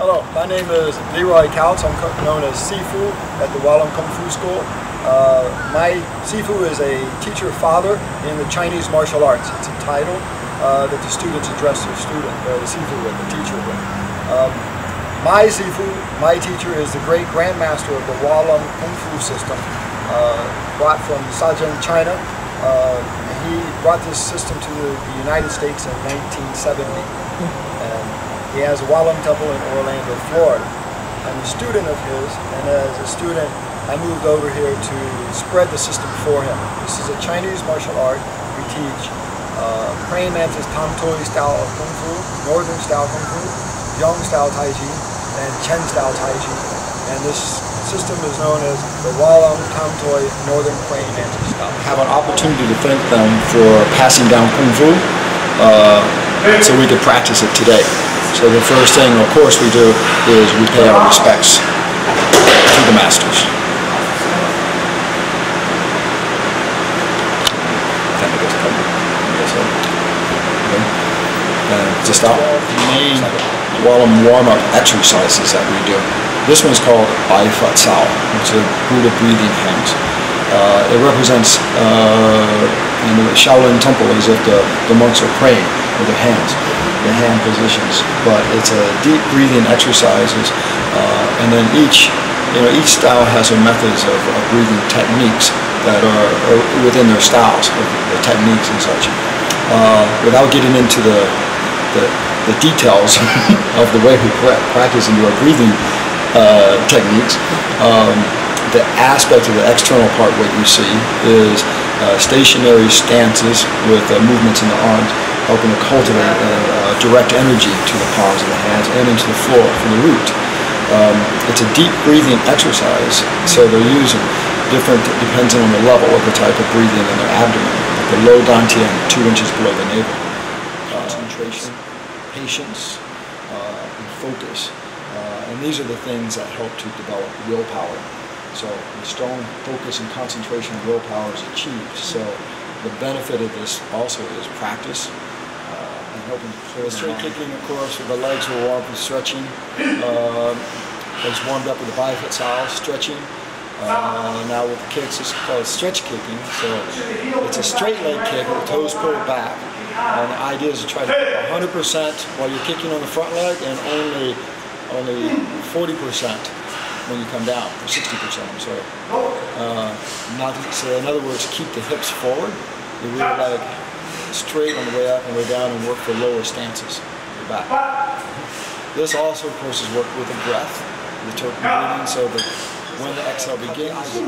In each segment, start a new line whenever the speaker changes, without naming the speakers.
Hello, my name is Leroy Couch. I'm known as Sifu at the LAM Kung Fu School. My Sifu is a teacher-father in the Chinese martial arts. It's a title that the students address their student, the Sifu with, the teacher with. My Sifu, my teacher, is the great grandmaster of the LAM Kung Fu system, brought from Shenzhen, China. He brought this system to the United States in 1970. And he has a LAM temple in Orlando, Florida. I'm a student of his, and as a student, I moved over here to spread the system for him. This is a Chinese martial art. We teach praying mantis Tam Toi style of Kung Fu, Northern style Kung Fu, Yang style Tai Chi, and Chen style Tai Chi. And this system is known as the LAM Tam Toi Northern praying mantis style.
I have an opportunity to thank them for passing down Kung Fu so we could practice it today. So the first thing, of course, we do is we pay our respects to the masters. To start, the main LAM warm-up exercises that we do. This one is called Bai Fat Sao, which is a Buddha breathing hands. It represents in the Shaolin temple as if the monks are praying with their hands, the hand positions. But it's a deep breathing exercises, and then each style has their methods of breathing techniques that are within their styles, the techniques and such. Without getting into the details of the way we practice and do our breathing techniques, the aspect of the external part, what you see, is stationary stances with movements in the arms, helping to cultivate and direct energy to the palms of the hands and into the floor from the root. It's a deep breathing exercise, so they're using different, depends on the level of the type of breathing in their abdomen. The low dantian, 2 inches below the navel. Concentration, patience, and focus. And these are the things that help to develop willpower. So the strong focus and concentration and willpower is achieved. So the benefit of this also is practice and helping to clear the straight kicking, of course, with the legs will warm up with stretching. Legs warmed up with the Bai Fat Sao, stretching. Now with the kicks, it's called stretch kicking. So it's a straight leg kick with the toes pulled back. And the idea is to try to 100% while you're kicking on the front leg and only 40% when you come down, or 60%, I'm sorry. So in other words, keep the hips forward, the rear leg straight on the way up and way down, and work for lower stances, your back. This also, of course, is worked with the breath, the Turkish breathing, so that when the exhale begins,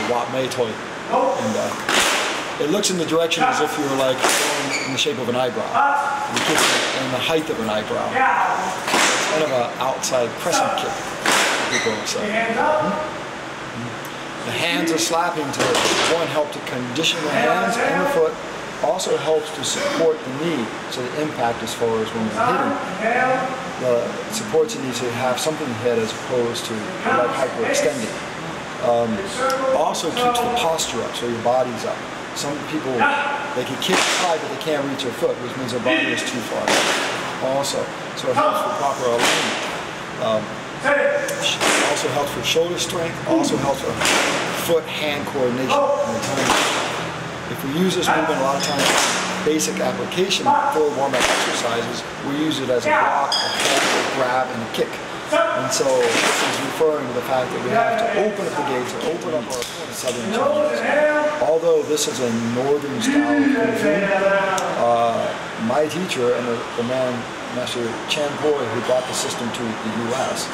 Wat Mei Toi, and it looks in the direction as if you were like in the shape of an eyebrow. You kick in the height of an eyebrow. It's kind of an outside crescent kick, people say. The hands are slapping to one, help to condition the hands and the foot. Also helps to support the knee, so the impact as far as when you're hitting. Supports the knee to have something to hit as opposed to the leg hyperextending. Also keeps the posture up, so your body's up. Some people, they can kick high, but they can't reach their foot, which means their body is too far up. Also, so it helps for proper alignment. Also helps for shoulder strength. Also helps for foot-hand coordination. If we use this movement a lot of times, basic application for warm-up exercises, we use it as a block, a hold, a grab, and a kick. And so this is referring to the fact that we have to open up the gates, or open up our southern Chinese. Although this is a northern style of Kung Fu, my teacher and the man, Master Chan Boy, who brought the system to the U.S.,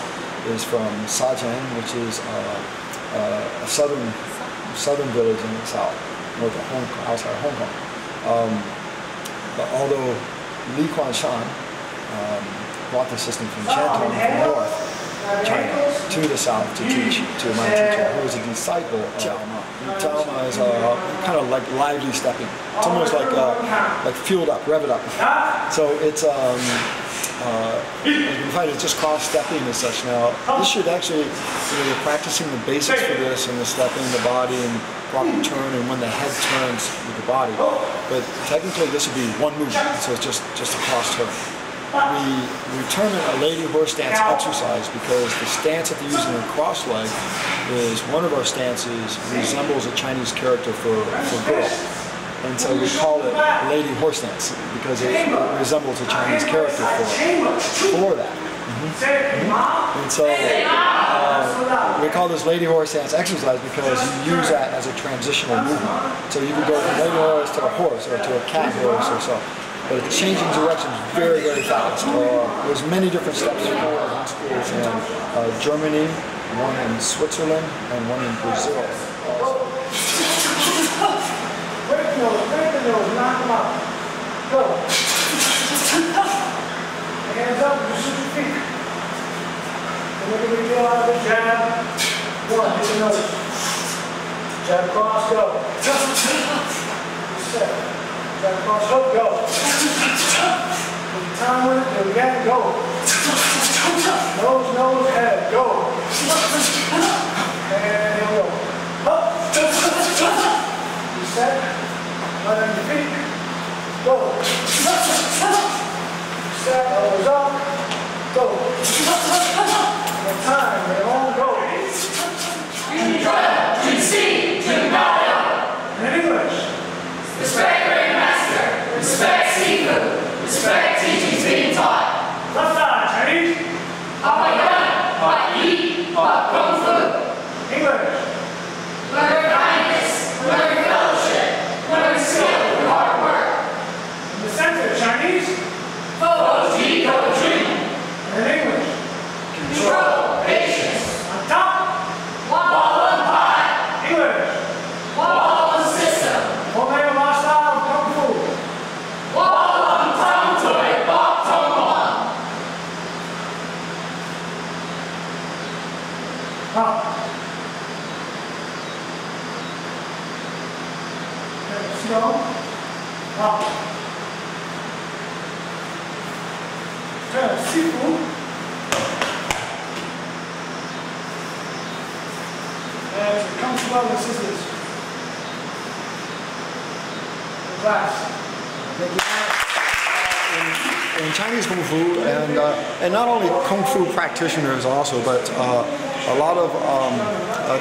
is from Shenzhen, which is a southern village in the south, north of Hong Kong, outside of Hong Kong. But although Li Kuan Shan brought the system from Canton, from North China, to the south to teach to my teacher, who was a disciple of Jiao Ma. Jiao Ma is kind of like lively stepping. It's almost like fueled up, rev it up. So it's you can find it's just cross stepping and such. Now this should actually, you're practicing the basics for this and the stepping, the body, and proper turn, and when the head turns with the body. But technically this would be one movement, so it's just a cross turn. we term it a lady horse stance exercise because the stance that they're using in cross leg is one of our stances resembles a Chinese character for girl. And so we call it lady horse stance because it resembles a Chinese character for that. And so we call this lady horse stance exercise because you use that as a transitional movement. So you can go from lady horse to a horse or to a cat horse or so. But it's changing directions very, very fast. There's many different steps in schools in Germany, one in Switzerland, and one in Brazil.
Break the nose, knock them out. Go. Hands up, you shoot your feet. And look at me go out of the jab. One, hit the nose. Jab cross, go. Set. Jab cross, go, go. Time with it, do it again, go. Nose, nose, head, go. And here we go. Up. Set. Right on your feet. Go. Set. Elbows up. Go. One time. They're on. Go. In English.
Respect great master. Respect Sifu. Respect teachings being taught.
Left side, Chinese.
Hot gun. Hot heat. Hot kung fu.
English.
Learn kindness. Learn fellowship. Learn skill through hard work.
In the center, Chinese.
Fo Ji Go Jun.
In English.
Control. Patience.
On top.
Wallen Pai.
English.
Wallen System.
Homemade style kung fu.
Wallen Tong Toy Bok Tong Wan.
Up. Slow. Up. Turn. Sifu. And it comes well with scissors. Relax.
In Chinese Kung Fu, and not only Kung Fu practitioners also, but there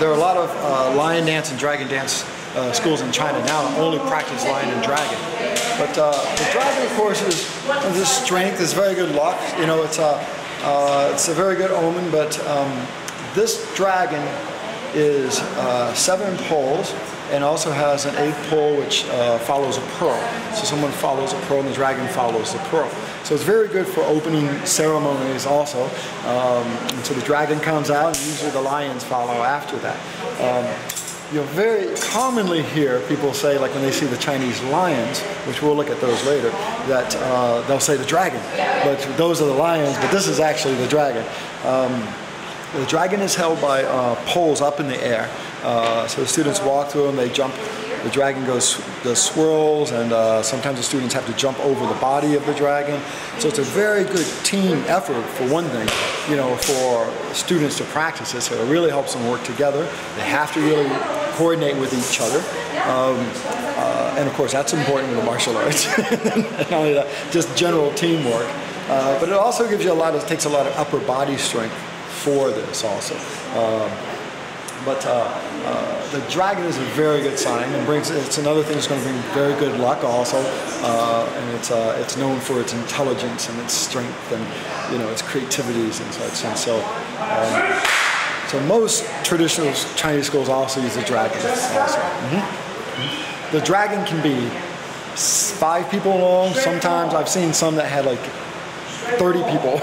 are a lot of lion dance and dragon dance schools in China now only practice lion and dragon. But the dragon, of course, is this strength, is very good luck. You know, it's a very good omen. But this dragon is 7 poles and also has an 8th pole which follows a pearl. So someone follows a pearl and the dragon follows the pearl. So it's very good for opening ceremonies also. And so the dragon comes out and usually the lions follow after that. You'll very commonly hear people say, like when they see the Chinese lions, which we'll look at those later, that they'll say the dragon, but those are the lions, but this is actually the dragon. The dragon is held by poles up in the air. So the students walk through them, they jump, the dragon does swirls, and sometimes the students have to jump over the body of the dragon. So it's a very good team effort for one thing, you know, for students to practice it. So it really helps them work together. They have to really coordinate with each other. And of course that's important in the martial arts. Not only that, just general teamwork. But it also gives you takes a lot of upper body strength for this also. The dragon is a very good sign and it's another thing that's going to bring very good luck also, and it's known for its intelligence and its strength and, you know, its creativities and such. And so most traditional Chinese schools also use the dragon also. The dragon can be 5 people long. Sometimes I've seen some that had like 30 people,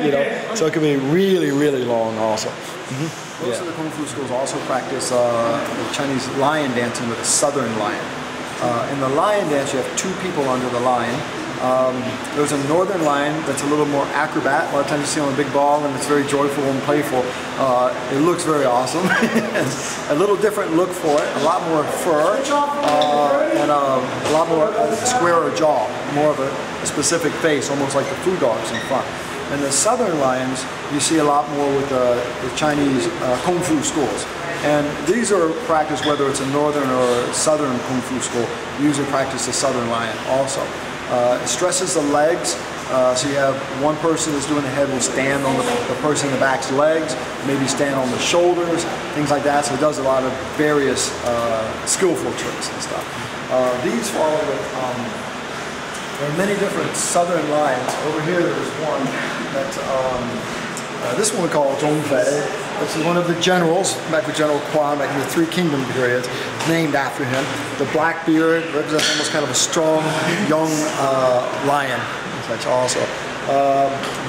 you know, so it can be really, really long also. Most of the Kung Fu schools also practice Chinese lion dancing with a southern lion. In the lion dance, you have 2 people under the lion. There's a northern lion that's a little more acrobat. A lot of times you see on a big ball and it's very joyful and playful. It looks very awesome. A little different look for it, a lot more fur, and a lot more squarer jaw, more of a specific face, almost like the Fu dogs in front. And the southern lions, you see a lot more with the Chinese Kung Fu schools. And these are practiced whether it's a northern or a southern Kung Fu school. You usually practice the southern lion also. It stresses the legs
So you have one person that's doing the head will stand on the person in the back's legs, maybe stand on the shoulders, things like that. So it does a lot of various skillful tricks and stuff. These follow with, there are many different southern lions. Over here there's one that, this one we call Zhongfei. This is one of the generals, back with General Quan, back in the Three Kingdom period, named after him. The black beard represents almost kind of a strong, young lion. That's also.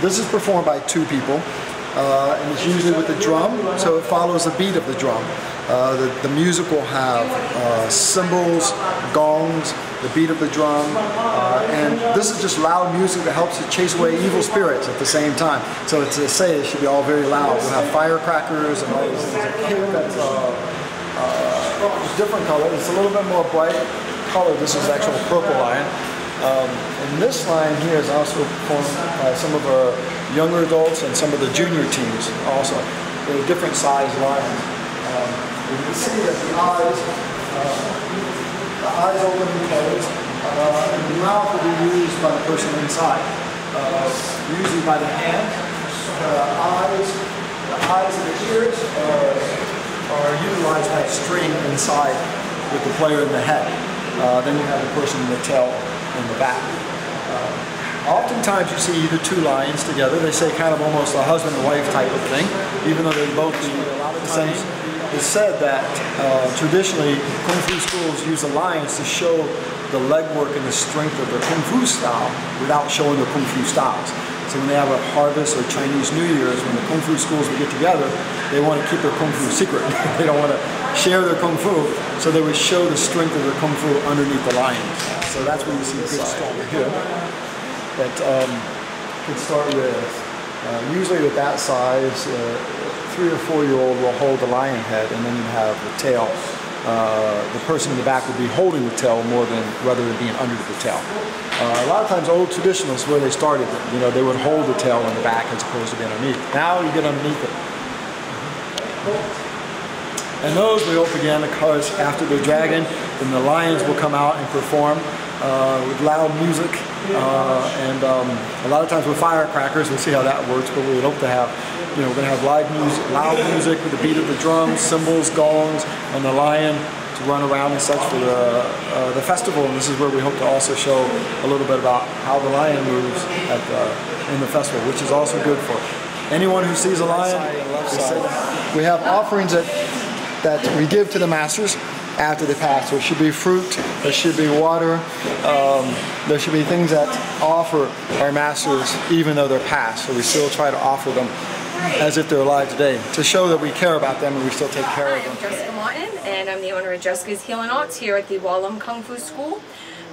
This is performed by two people, and it's usually with the drum, so it follows the beat of the drum. The music will have cymbals, gongs, the beat of the drum, and this is just loud music that helps to chase away evil spirits at the same time. So to say it should be all very loud. We'll have firecrackers and all these things. A kid that's different color. It's a little bit more bright color. This is actual purple lion. And this line here is also performed by some of our younger adults and some of the junior teams also. They're different sized lions. You can see that the eyes open and close, and the mouth will be used by the person inside, usually by the hand. The eyes and the ears are utilized by a string inside with the player in the head. Then you have the person in the tail in the back. Oftentimes you see either two lions together. They say kind of almost a husband and wife type of thing, even though they both do a lot of times. It's said that traditionally Kung Fu schools use the lions to show the leg work and the strength of their Kung Fu style without showing their Kung Fu styles. So when they have a harvest or Chinese New Year's, when the Kung Fu schools would get together, they want to keep their Kung Fu secret. They don't want to share their Kung Fu, so they would show the strength of their Kung Fu underneath the lions. So that's where you see a good start here. That can start with, usually with that size, 3 or 4 year old will hold the lion head, and then you have the tail. The person in the back will be holding the tail more than rather than being under the tail. A lot of times old traditionalists, where they started, they would hold the tail in the back as opposed to being underneath. Now you get underneath it. And those we hope again, because after the dragon, then the lions will come out and perform with loud music, and a lot of times with firecrackers. We'll see how that works, but we would hope to have, we're going to have loud music with the beat of the drums, cymbals, gongs, and the lion to run around and such for the festival. And this is where we hope to also show a little bit about how the lion moves in the festival, which is also good for anyone who sees a lion. We have offerings that we give to the masters after they pass. So it should be fruit, there should be water, there should be things that offer our masters even though they're passed. So we still try to offer them as if they're alive today, to show that we care about them and we still take care of them.
I'm Jessica Martin, and I'm the owner of Jessica's Healing Arts here at the LAM Kung Fu School.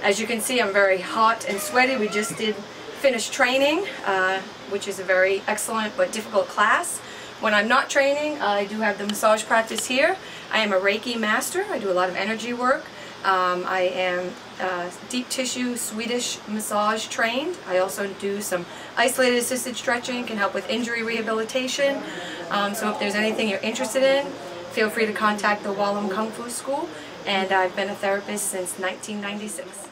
As you can see, I'm very hot and sweaty. We just did finish training, which is a very excellent but difficult class. When I'm not training, I do have the massage practice here. I am a Reiki master. I do a lot of energy work. I am deep tissue Swedish massage trained. I also do some isolated assisted stretching, can help with injury rehabilitation. So if there's anything you're interested in, feel free to contact the LAM Kung Fu School. And I've been a therapist since 1996.